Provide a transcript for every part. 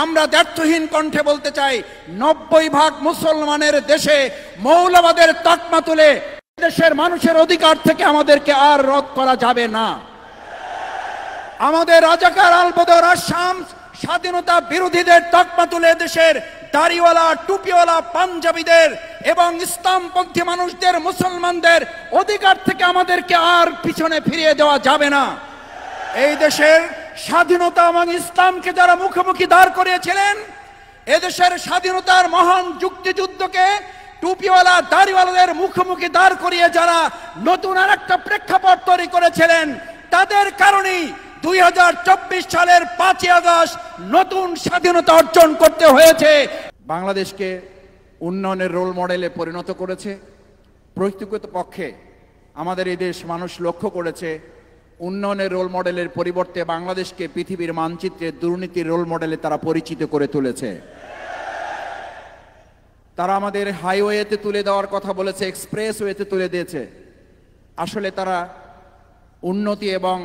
আমরা দ্ব্যর্থহীন কণ্ঠে বলতে চাই, 90% মুসলমানের দেশে মৌলবাদের তকমা তুলে দেশের মানুষের অধিকার থেকে আমাদেরকে আর রদ করা যাবে না। আমাদের রাজাকার আলবদর আশামস স্বাধীনতা বিরোধীদের তকমা তুলে দেশের দাড়িওয়ালা, টুপিওয়ালা, পাঞ্জাবিদের এবং ইসলামপন্থী মানুষদের, মুসলমানদের অধিকার থেকে আমাদেরকে আর পিছনে ফিরিয়ে দেওয়া যাবে না। এই দেশের স্বাধীনতা এবং ইসলামকে যারা মুখোমুখি দাঁড় করিয়েছিলেন, এদেশের স্বাধীনতার মহান যুক্তিযুদ্ধকে টুপিওয়ালা, দাড়িওয়ালাদের মুখোমুখি দাঁড় করিয়ে যারা নতুন আর একটা প্রেক্ষাপট তৈরি করেছিলেন, তাদের কারণেই 2024 সালের 5ই আগস্ট নতুন স্বাধীনতা অর্জন করতে হয়েছে। বাংলাদেশকে উন্নয়নের রোল মডেলে পরিণত করেছে। প্রকৃতপক্ষে আমাদের এই দেশ মানুষ লক্ষ্য করেছে, উন্নয়নের রোল মডেলের পরিবর্তে বাংলাদেশকে পৃথিবীর মানচিত্রে দুর্নীতির রোল মডেলে তারা পরিচিত করে তুলেছে। তারা আমাদের হাইওয়েতে তুলে দেওয়ার কথা বলেছে, এক্সপ্রেসওয়েতে তুলে দিয়েছে। আসলে তারা উন্নতি এবং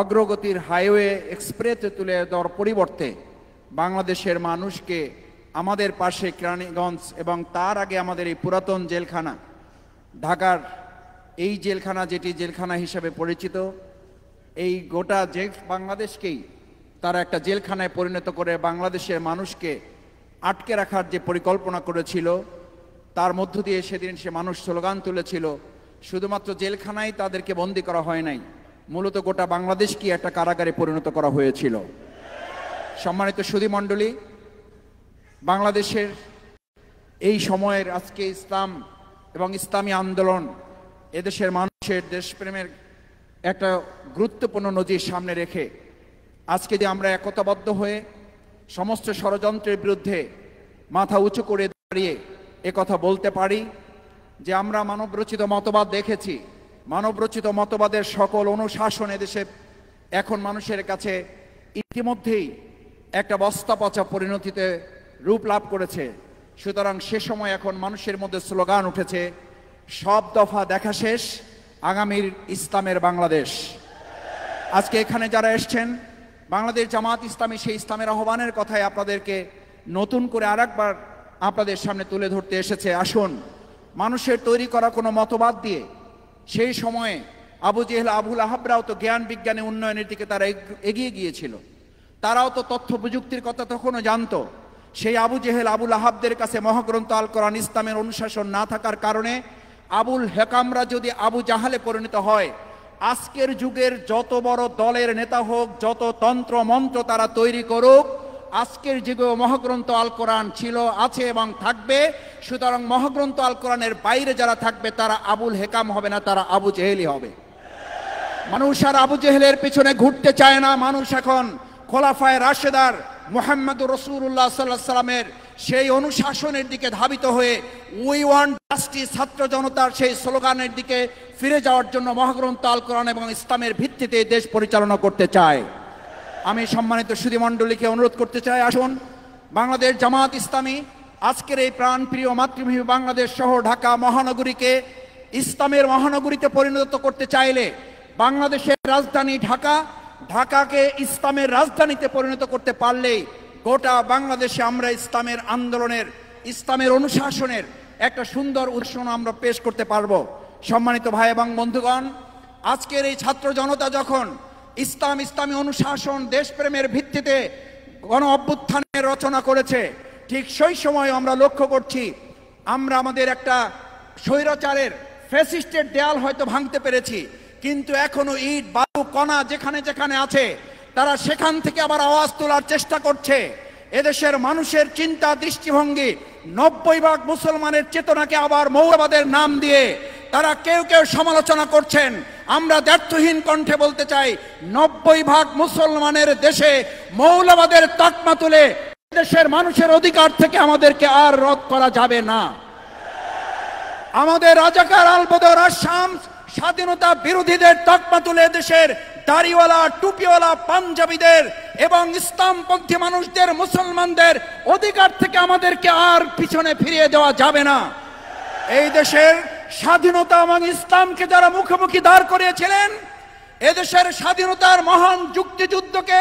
অগ্রগতির হাইওয়ে এক্সপ্রেসে তুলে দেওয়ার পরিবর্তে বাংলাদেশের মানুষকে আমাদের পাশে কেরানীগঞ্জ এবং তার আগে আমাদের এই পুরাতন জেলখানা, ঢাকার এই জেলখানা যেটি জেলখানা হিসেবে পরিচিত, এই গোটা বাংলাদেশকেই তারা একটা জেলখানায় পরিণত করে বাংলাদেশের মানুষকে আটকে রাখার যে পরিকল্পনা করেছিল, তার মধ্য দিয়ে সেদিন সে মানুষ স্লোগান তুলেছিল, শুধুমাত্র জেলখানায় তাদেরকে বন্দী করা হয় নাই, মূলত গোটা বাংলাদেশকে একটা কারাগারে পরিণত করা হয়েছিল। সম্মানিত সুধীমণ্ডলী, বাংলাদেশের এই সময়ের আজকে ইসলাম এবং ইসলামী আন্দোলন এদেশের মানুষের দেশপ্রেমের একটা গুরুত্বপূর্ণ নজির সামনে রেখে আজকে যে আমরা একতাবদ্ধ হয়ে সমস্ত ষড়যন্ত্রের বিরুদ্ধে মাথা উঁচু করে দাঁড়িয়ে একথা বলতে পারি যে আমরা মানবরচিত মতবাদ দেখেছি। মানবরচিত মতবাদের সকল অনুশাসন এদেশে এখন মানুষের কাছে ইতিমধ্যেই একটা বস্তা পচা পরিণতিতে রূপ লাভ করেছে। সুতরাং সে সময় এখন মানুষের মধ্যে স্লোগান উঠেছে, সব দফা দেখা শেষ, আগামীর ইসলামের বাংলাদেশ। আজকে এখানে যারা এসছেন, বাংলাদেশ জামাত ইসলামী সেই ইসলামের আহ্বানের কথাই আপনাদেরকে নতুন করে আরেকবার আপনাদের সামনে তুলে ধরতে এসেছে। আসুন, মানুষের তৈরি করা কোনো মতবাদ দিয়ে সেই সময়ে আবু জেহেল, আবুল আহাবরাও তো জ্ঞান বিজ্ঞানে উন্নয়নের দিকে তারা এগিয়ে গিয়েছিল, তারাও তো তথ্য প্রযুক্তির কথা তখনও জানতো। সেই আবু জেহেল, আবুল আহাবদের কাছে মহাগ্রন্থ আল কোরআন ইসলামের অনুশাসন না থাকার কারণে আবুল হেকামরা যদি আবু জাহালে পরিণত হয়, আজকের যুগের যত বড় দলের নেতা হোক, যত তন্ত্র মন্ত্র তারা তৈরি করুক, আজকের যুগেও মহাগ্রন্থ আল কোরআন ছিল, আছে এবং থাকবে। সুতরাং মহাগ্রন্থ আল কোরআনের বাইরে যারা থাকবে তারা আবুল হেকাম হবে না, তারা আবু জেহেলই হবে। মানুষ আর আবু জেহেলের পিছনে ঘুরতে চায় না। মানুষ এখন খোলাফায়ে রাশেদার মুহাম্মদুর রাসূলুল্লাহ সাল্লাল্লাহু আলাইহি সাল্লামের সেই অনুশাসনের দিকে ধাবিত হয়ে উই ওয়ান্ট জাস্টিস, ছাত্র জনতার সেই স্লোগানের দিকে ফিরে যাওয়ার জন্য মহাগ্রন্থ আল কোরআন এবং ইসলামের ভিত্তিতে দেশ পরিচালনা করতে চায়। আমি সম্মানিত সুধীমণ্ডলীকে অনুরোধ করতে চাই, আসুন বাংলাদেশ জামাত ইসলামী আজকের এই প্রাণপ্রিয় মাতৃভূমি বাংলাদেশ সহ ঢাকা মহানগরীকে ইসলামের মহানগরীতে পরিণত করতে চাইলে, বাংলাদেশের রাজধানী ঢাকা, ঢাকাকে ইসলামের রাজধানীতে পরিণত করতে পারলেই গোটা বাংলাদেশে আমরা ইসলামের আন্দোলনের, ইসলামের অনুশাসনের একটা সুন্দর উদাহরণ আমরা পেশ করতে পারবো। সম্মানিত ভাই এবং বন্ধুগণ, আজকের এই ছাত্র জনতা যখন ইসলাম, ইসলামী অনুশাসন, দেশপ্রেমের ভিত্তিতে গণ অভ্যুত্থানের রচনা করেছে, ঠিক সেই সময় আমরা লক্ষ্য করছি আমরা আমাদের একটা স্বৈরাচারের ফ্যাসিস্টের দেয়াল হয়তো ভাঙতে পেরেছি, কিন্তু এখনো ইট, বালু, কণা যেখানে যেখানে আছে তারা সেখান থেকে আবার আওয়াজ তোলার চেষ্টা করছে। এদেশের মানুষের চিন্তা, দৃষ্টিভঙ্গি, 90% মুসলমানের চেতনাকে আবার মৌলবাদের নাম দিয়ে তারা কেউ কেউ সমালোচনা করছেন। আমরা দ্ব্যর্থহীন কণ্ঠে বলতে চাই, 90% মুসলমানের দেশে মৌলবাদের তকমা তুলে দেশের মানুষের অধিকার থেকে আমাদেরকে আর রদ করা যাবে না। আমাদের রাজাকার আলবদর আশামস স্বাধীনতা বিরোধীদের তকমা তুলে দেশের দাড়িওয়ালা, টুপিওয়ালা, পাঞ্জাবিদের এবং ইসলামপন্থী মানুষদের, মুসলমানদের অধিকার থেকে আমাদেরকে আর পিছনে ফিরিয়ে দেওয়া যাবে না। এই দেশের স্বাধীনতা এবং ইসলামকে যারা মুখোমুখি দাঁড় করিয়েছিলেন, এদেশের স্বাধীনতার মহান যুক্তিযুদ্ধকে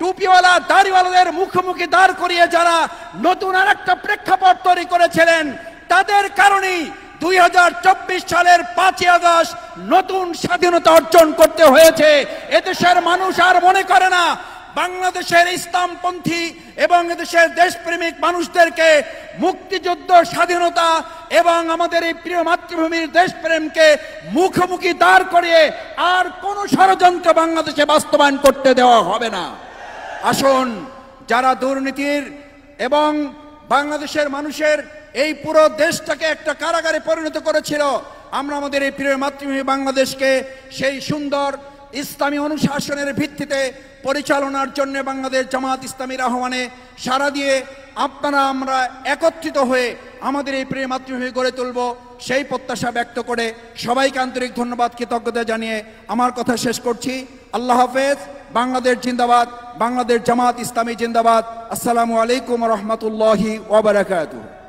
টুপিওয়ালা দাড়িওয়ালাদের মুখোমুখি দাঁড় করিয়ে যারা নতুন আরেকটা প্রেক্ষাপট তৈরি করেছিলেন, তাদের কারণেই 2024 সালের 5ই আগস্ট নতুন স্বাধীনতা অর্জন করতে হয়েছে। এদেশের মানুষ আর মনে করে না বাংলাদেশের ইসলামপন্থী এবং এদেশের দেশপ্রেমিক মানুষদেরকে মুক্তিযুদ্ধ, স্বাধীনতা এবং আমাদের এই প্রিয় মাতৃভূমির দেশপ্রেমকে মুখোমুখি দাঁড় করিয়ে আর কোন ষড়যন্ত্র বাংলাদেশে বাস্তবায়ন করতে দেওয়া হবে না। আসুন, যারা দুর্নীতির এবং বাংলাদেশের মানুষের এই পুরো দেশটাকে একটা কারাগারে পরিণত করেছিল, আমরা আমাদের এই প্রিয় মাতৃভূমি বাংলাদেশকে সেই সুন্দর ইসলামী অনুশাসনের ভিত্তিতে পরিচালনার জন্য বাংলাদেশ জামাত ইসলামীর আহ্বানে সাড়া দিয়ে আপনারা আমরা একত্রিত হয়ে আমাদের এই প্রিয় মাতৃভূমি গড়ে তুলব, সেই প্রত্যাশা ব্যক্ত করে সবাইকে আন্তরিক ধন্যবাদ, কৃতজ্ঞতা জানিয়ে আমার কথা শেষ করছি। আল্লাহ হাফেজ। বাংলাদেশ জিন্দাবাদ, বাংলাদেশ জামাত ইসলামী জিন্দাবাদ। আসসালামু আলাইকুম ওয়া রাহমাতুল্লাহি ওয়া বারাকাতুহু।